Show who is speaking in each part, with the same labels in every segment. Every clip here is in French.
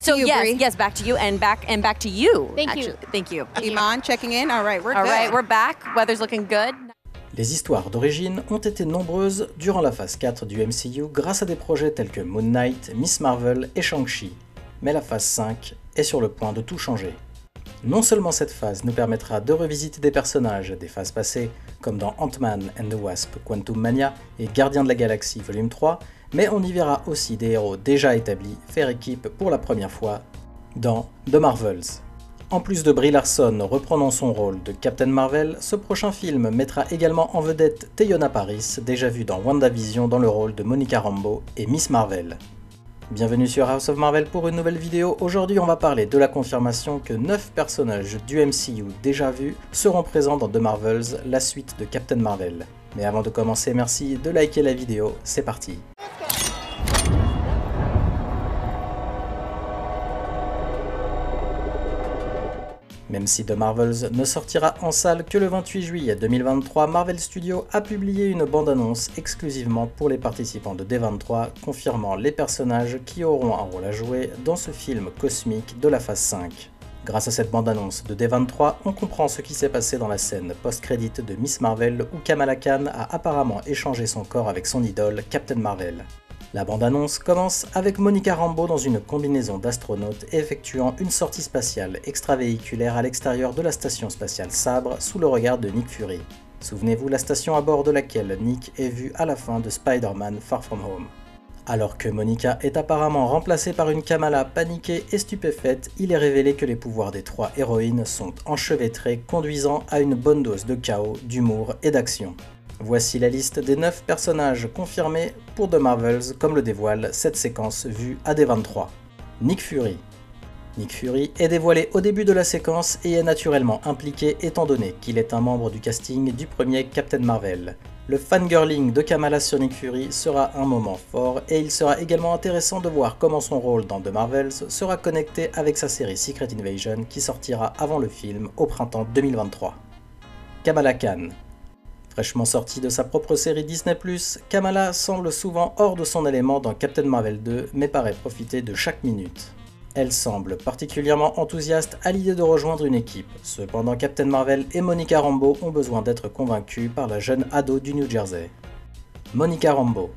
Speaker 1: So
Speaker 2: you,
Speaker 1: yes,
Speaker 2: Bree.
Speaker 1: yes, back to you and back to you.
Speaker 2: Thank you.
Speaker 1: Thank you.
Speaker 2: Iman checking in. All right, we're
Speaker 1: All
Speaker 2: good.
Speaker 1: right, we're back. Weather's looking good.
Speaker 3: Les histoires d'origine ont été nombreuses durant la phase 4 du MCU grâce à des projets tels que Moon Knight, Miss Marvel et Shang-Chi. Mais la phase 5 est sur le point de tout changer. Non seulement cette phase nous permettra de revisiter des personnages des phases passées, comme dans Ant-Man and the Wasp Quantum Mania et Gardiens de la Galaxie Volume 3, mais on y verra aussi des héros déjà établis faire équipe pour la première fois dans The Marvels. En plus de Brie Larson reprenant son rôle de Captain Marvel, ce prochain film mettra également en vedette Teyonah Parris, déjà vue dans WandaVision dans le rôle de Monica Rambeau et Miss Marvel. Bienvenue sur House of Marvel pour une nouvelle vidéo. Aujourd'hui on va parler de la confirmation que 9 personnages du MCU déjà vus seront présents dans The Marvels, la suite de Captain Marvel. Mais avant de commencer, merci de liker la vidéo, c'est parti. Même si The Marvels ne sortira en salle que le 28 juillet 2023, Marvel Studios a publié une bande-annonce exclusivement pour les participants de D23, confirmant les personnages qui auront un rôle à jouer dans ce film cosmique de la phase 5. Grâce à cette bande-annonce de D23, on comprend ce qui s'est passé dans la scène post-crédit de Miss Marvel où Kamala Khan a apparemment échangé son corps avec son idole Captain Marvel. La bande-annonce commence avec Monica Rambeau dans une combinaison d'astronaute effectuant une sortie spatiale extravéhiculaire à l'extérieur de la station spatiale Sabre sous le regard de Nick Fury. Souvenez-vous, la station à bord de laquelle Nick est vu à la fin de Spider-Man Far From Home. Alors que Monica est apparemment remplacée par une Kamala paniquée et stupéfaite, il est révélé que les pouvoirs des 3 héroïnes sont enchevêtrés, conduisant à une bonne dose de chaos, d'humour et d'action. Voici la liste des 9 personnages confirmés pour The Marvels, comme le dévoile cette séquence vue à D23. Nick Fury. Nick Fury est dévoilé au début de la séquence et est naturellement impliqué étant donné qu'il est un membre du casting du premier Captain Marvel. Le fangirling de Kamala sur Nick Fury sera un moment fort et il sera également intéressant de voir comment son rôle dans The Marvels sera connecté avec sa série Secret Invasion qui sortira avant le film au printemps 2023. Kamala Khan. Fraîchement sortie de sa propre série Disney+, Kamala semble souvent hors de son élément dans Captain Marvel 2, mais paraît profiter de chaque minute. Elle semble particulièrement enthousiaste à l'idée de rejoindre une équipe. Cependant, Captain Marvel et Monica Rambeau ont besoin d'être convaincus par la jeune ado du New Jersey. Monica Rambeau.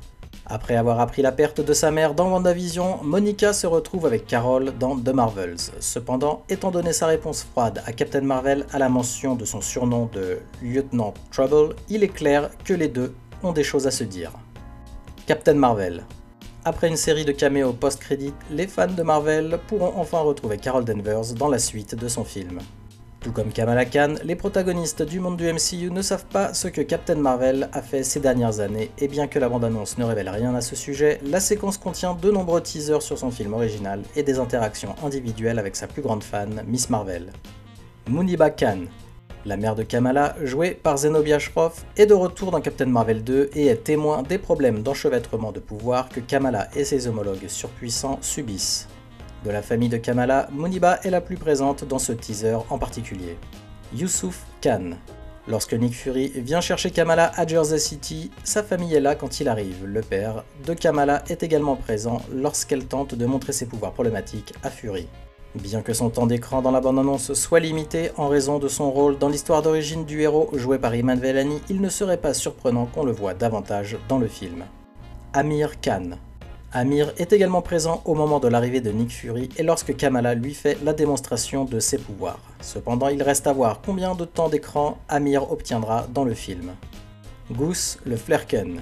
Speaker 3: Après avoir appris la perte de sa mère dans WandaVision, Monica se retrouve avec Carol dans The Marvels. Cependant, étant donné sa réponse froide à Captain Marvel à la mention de son surnom de Lieutenant Trouble, il est clair que les deux ont des choses à se dire. Captain Marvel. Après une série de caméos post-crédit, les fans de Marvel pourront enfin retrouver Carol Danvers dans la suite de son film. Tout comme Kamala Khan, les protagonistes du monde du MCU ne savent pas ce que Captain Marvel a fait ces dernières années, et bien que la bande-annonce ne révèle rien à ce sujet, la séquence contient de nombreux teasers sur son film original et des interactions individuelles avec sa plus grande fan, Miss Marvel. Muniba Khan. La mère de Kamala, jouée par Zenobia Shroff, est de retour dans Captain Marvel 2 et est témoin des problèmes d'enchevêtrement de pouvoir que Kamala et ses homologues surpuissants subissent. De la famille de Kamala, Muniba est la plus présente dans ce teaser en particulier. Yusuf Khan. Lorsque Nick Fury vient chercher Kamala à Jersey City, sa famille est là quand il arrive. Le père de Kamala est également présent lorsqu'elle tente de montrer ses pouvoirs problématiques à Fury. Bien que son temps d'écran dans la bande-annonce soit limité en raison de son rôle dans l'histoire d'origine du héros joué par Iman Vellani, il ne serait pas surprenant qu'on le voie davantage dans le film. Amir Khan. Amir est également présent au moment de l'arrivée de Nick Fury et lorsque Kamala lui fait la démonstration de ses pouvoirs. Cependant, il reste à voir combien de temps d'écran Amir obtiendra dans le film. Goose le Flerken.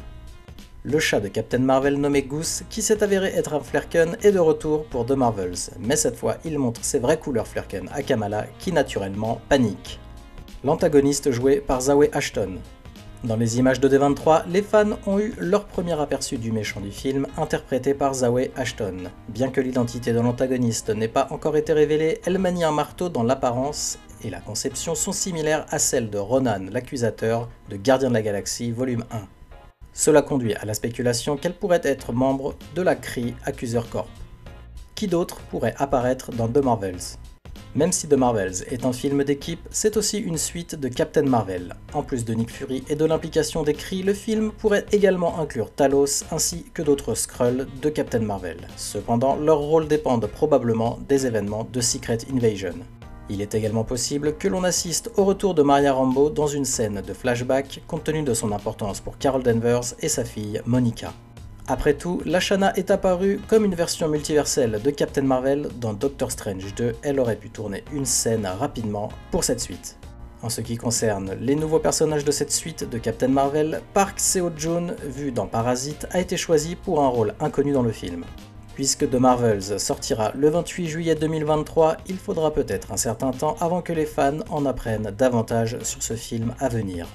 Speaker 3: Le chat de Captain Marvel nommé Goose, qui s'est avéré être un Flerken, est de retour pour The Marvels, mais cette fois il montre ses vraies couleurs Flerken à Kamala, qui naturellement panique. L'antagoniste joué par Zawe Ashton. Dans les images de D23, les fans ont eu leur premier aperçu du méchant du film, interprété par Zawe Ashton. Bien que l'identité de l'antagoniste n'ait pas encore été révélée, elle manie un marteau dans l'apparence et la conception sont similaires à celles de Ronan, l'accusateur de Gardiens de la Galaxie Volume 1. Cela conduit à la spéculation qu'elle pourrait être membre de la Kree Accuser Corp. Qui d'autre pourrait apparaître dans The Marvels? Même si The Marvels est un film d'équipe, c'est aussi une suite de Captain Marvel. En plus de Nick Fury et de l'implication des Kree, le film pourrait également inclure Talos ainsi que d'autres Skrulls de Captain Marvel. Cependant, leurs rôles dépendent probablement des événements de Secret Invasion. Il est également possible que l'on assiste au retour de Maria Rambeau dans une scène de flashback compte tenu de son importance pour Carol Danvers et sa fille Monica. Après tout, Lashana est apparue comme une version multiverselle de Captain Marvel dans Doctor Strange 2, elle aurait pu tourner une scène rapidement pour cette suite. En ce qui concerne les nouveaux personnages de cette suite de Captain Marvel, Park Seo-joon, vu dans Parasite, a été choisi pour un rôle inconnu dans le film. Puisque The Marvels sortira le 28 juillet 2023, il faudra peut-être un certain temps avant que les fans en apprennent davantage sur ce film à venir.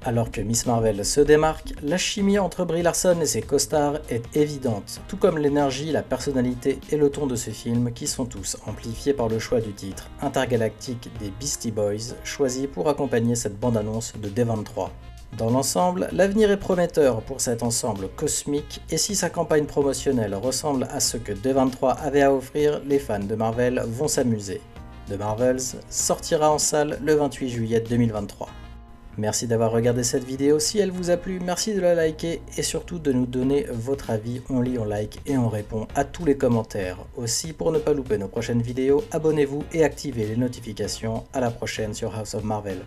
Speaker 3: Alors que Miss Marvel se démarque, la chimie entre Brie Larson et ses costards est évidente, tout comme l'énergie, la personnalité et le ton de ce film qui sont tous amplifiés par le choix du titre intergalactique des Beastie Boys, choisi pour accompagner cette bande-annonce de D23. Dans l'ensemble, l'avenir est prometteur pour cet ensemble cosmique, et si sa campagne promotionnelle ressemble à ce que D23 avait à offrir, les fans de Marvel vont s'amuser. The Marvels sortira en salle le 28 juillet 2023. Merci d'avoir regardé cette vidéo, si elle vous a plu, merci de la liker et surtout de nous donner votre avis, on lit, on like et on répond à tous les commentaires. Aussi, pour ne pas louper nos prochaines vidéos, abonnez-vous et activez les notifications. À la prochaine sur House of Marvel.